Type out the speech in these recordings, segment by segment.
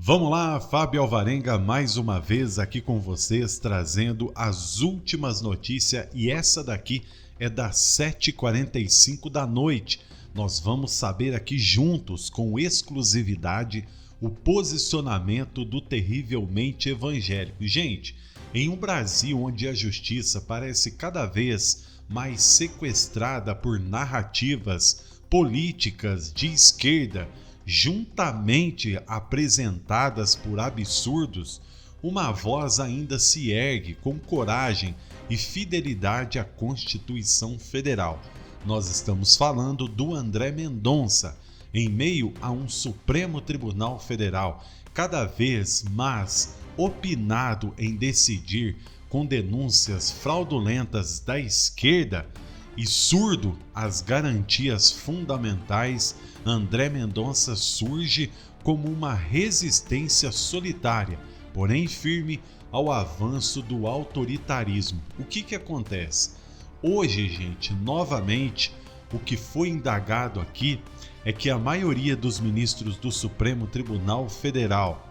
Vamos lá, Fábio Alvarenga, mais uma vez aqui com vocês, trazendo as últimas notícias, e essa daqui é das 7h45 da noite. Nós vamos saber aqui juntos, com exclusividade, o posicionamento do terrivelmente evangélico. Gente, em um Brasil onde a justiça parece cada vez mais sequestrada por narrativas políticas de esquerda, juntamente apresentadas por absurdos, uma voz ainda se ergue com coragem e fidelidade à Constituição Federal. Nós estamos falando do André Mendonça, em meio a um Supremo Tribunal Federal cada vez mais opinado em decidir com denúncias fraudulentas da esquerda e surdo às garantias fundamentais. André Mendonça surge como uma resistência solitária, porém firme, ao avanço do autoritarismo. O que acontece? Hoje, gente, novamente, o que foi indagado aqui é que a maioria dos ministros do Supremo Tribunal Federal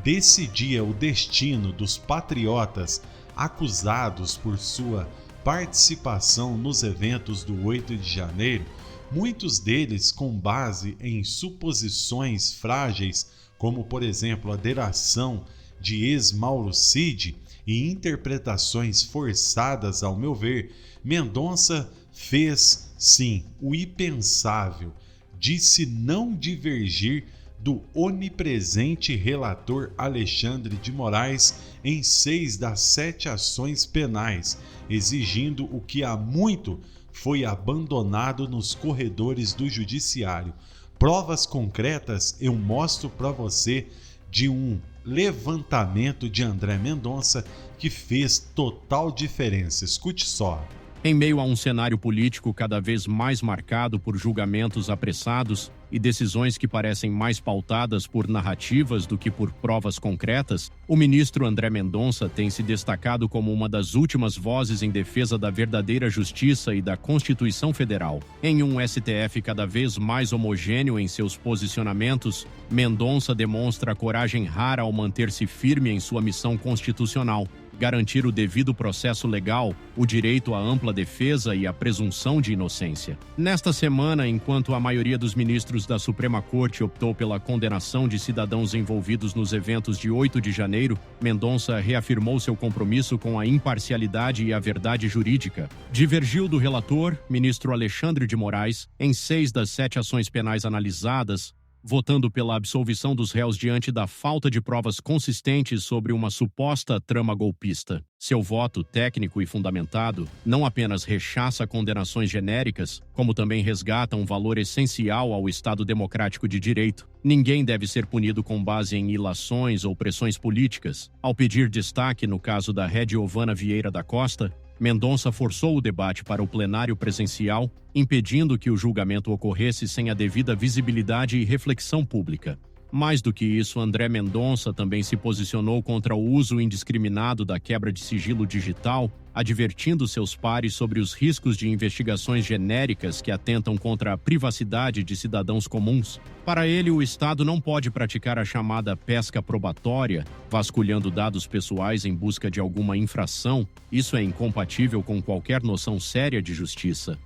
decidia o destino dos patriotas acusados por sua participação nos eventos do 8 de janeiro, muitos deles com base em suposições frágeis, como por exemplo a delação de ex-Mauro Cid e interpretações forçadas, ao meu ver. Mendonça fez, sim, o impensável, disse não divergir do onipresente relator Alexandre de Moraes em 6 das 7 ações penais, exigindo o que há muito foi abandonado nos corredores do judiciário. Provas concretas eu mostro para você de um levantamento de André Mendonça que fez total diferença. Escute só. Em meio a um cenário político cada vez mais marcado por julgamentos apressados e decisões que parecem mais pautadas por narrativas do que por provas concretas, o ministro André Mendonça tem se destacado como uma das últimas vozes em defesa da verdadeira justiça e da Constituição Federal. Em um STF cada vez mais homogêneo em seus posicionamentos, Mendonça demonstra coragem rara ao manter-se firme em sua missão constitucional: garantir o devido processo legal, o direito à ampla defesa e a presunção de inocência. Nesta semana, enquanto a maioria dos ministros da Suprema Corte optou pela condenação de cidadãos envolvidos nos eventos de 8 de janeiro, Mendonça reafirmou seu compromisso com a imparcialidade e a verdade jurídica. Divergiu do relator, ministro Alexandre de Moraes, em 6 das 7 ações penais analisadas, votando pela absolvição dos réus diante da falta de provas consistentes sobre uma suposta trama golpista. Seu voto, técnico e fundamentado, não apenas rechaça condenações genéricas, como também resgata um valor essencial ao Estado democrático de direito. Ninguém deve ser punido com base em ilações ou pressões políticas. Ao pedir destaque no caso da Rede Giovana Vieira da Costa, Mendonça forçou o debate para o plenário presencial, impedindo que o julgamento ocorresse sem a devida visibilidade e reflexão pública. Mais do que isso, André Mendonça também se posicionou contra o uso indiscriminado da quebra de sigilo digital, advertindo seus pares sobre os riscos de investigações genéricas que atentam contra a privacidade de cidadãos comuns. Para ele, o Estado não pode praticar a chamada pesca probatória, vasculhando dados pessoais em busca de alguma infração. Isso é incompatível com qualquer noção séria de justiça.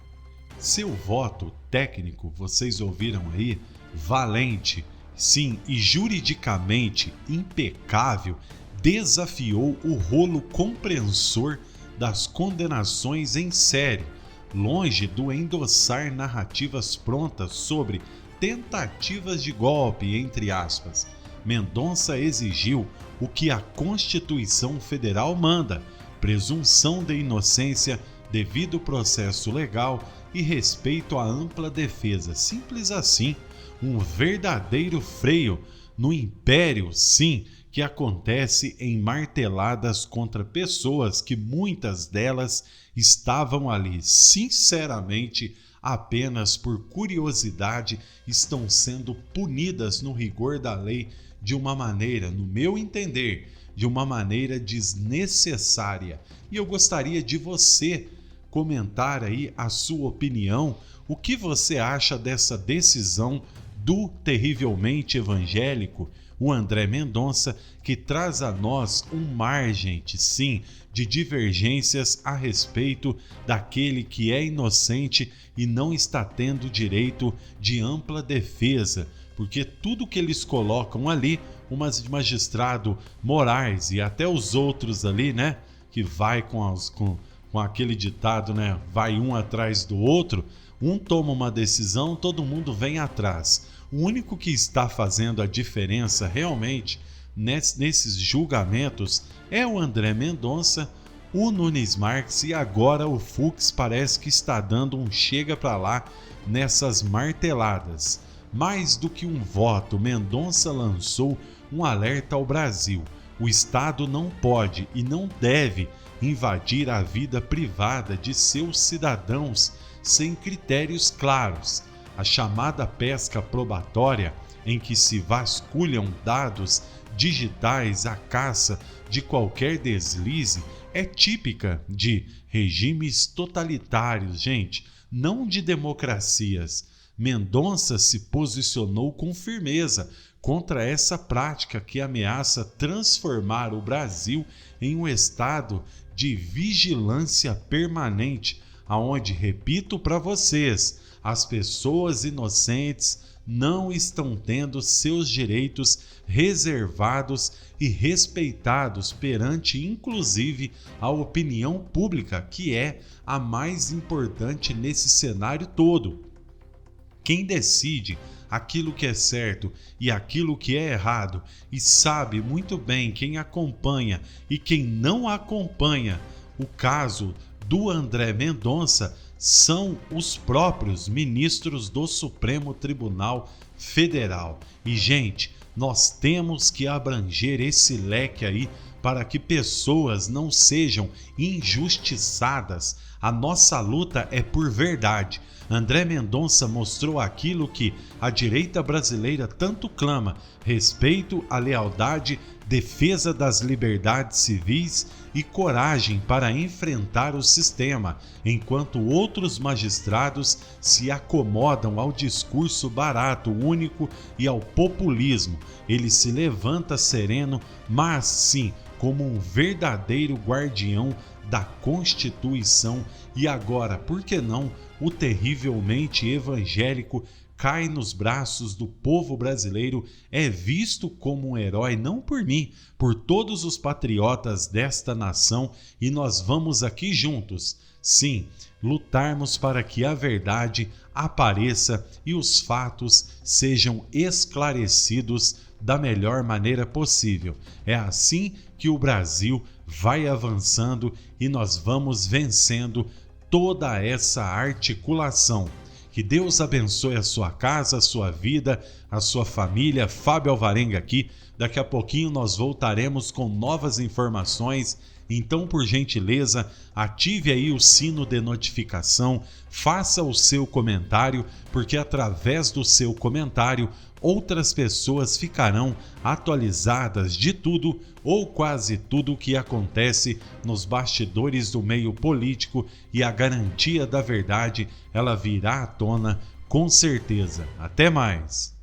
Seu voto técnico, vocês ouviram aí, valente, sim, e juridicamente impecável, desafiou o rolo compressor das condenações em série, longe do endossar narrativas prontas sobre tentativas de golpe, entre aspas. Mendonça exigiu o que a Constituição Federal manda: presunção de inocência, devido processo legal e respeito à ampla defesa. Simples assim. Um verdadeiro freio no império, sim, que acontece em marteladas contra pessoas que muitas delas estavam ali, sinceramente, apenas por curiosidade, estão sendo punidas no rigor da lei de uma maneira, no meu entender, de uma maneira desnecessária. E eu gostaria de você comentar aí a sua opinião, o que você acha dessa decisão do terrivelmente evangélico, o André Mendonça, que traz a nós um mar, gente, sim, de divergências a respeito daquele que é inocente e não está tendo direito de ampla defesa, porque tudo que eles colocam ali, o magistrado Moraes e até os outros ali, né, que vai com aquele ditado, né, vai um atrás do outro, um toma uma decisão, todo mundo vem atrás. O único que está fazendo a diferença realmente nesses julgamentos é o André Mendonça, o Nunes Marques e agora o Fux parece que está dando um chega para lá nessas marteladas. Mais do que um voto, Mendonça lançou um alerta ao Brasil. O Estado não pode e não deve invadir a vida privada de seus cidadãos sem critérios claros. A chamada pesca probatória, em que se vasculham dados digitais à caça de qualquer deslize, é típica de regimes totalitários, gente, não de democracias. Mendonça se posicionou com firmeza contra essa prática que ameaça transformar o Brasil em um estado de vigilância permanente, aonde, repito para vocês, as pessoas inocentes não estão tendo seus direitos reservados e respeitados perante, inclusive, a opinião pública, que é a mais importante nesse cenário todo. Quem decide aquilo que é certo e aquilo que é errado e sabe muito bem quem acompanha e quem não acompanha o caso do André Mendonça são os próprios ministros do Supremo Tribunal Federal. E, gente, nós temos que abranger esse leque aí para que pessoas não sejam injustiçadas. A nossa luta é por verdade. André Mendonça mostrou aquilo que a direita brasileira tanto clama: respeito à lealdade, defesa das liberdades civis e coragem para enfrentar o sistema, enquanto outros magistrados se acomodam ao discurso barato, único e ao populismo. Ele se levanta sereno, mas sim como um verdadeiro guardião da Constituição. E agora, por que não, o terrivelmente evangélico cai nos braços do povo brasileiro, é visto como um herói, não por mim, por todos os patriotas desta nação, e nós vamos aqui juntos, sim, lutarmos para que a verdade apareça e os fatos sejam esclarecidos da melhor maneira possível. É assim que o Brasil vai avançando e nós vamos vencendo toda essa articulação. Que Deus abençoe a sua casa, a sua vida, a sua família. Fábio Alvarenga aqui. Daqui a pouquinho nós voltaremos com novas informações. Então, por gentileza, ative aí o sino de notificação, faça o seu comentário, porque através do seu comentário outras pessoas ficarão atualizadas de tudo ou quase tudo o que acontece nos bastidores do meio político, e a garantia da verdade ela virá à tona com certeza. Até mais!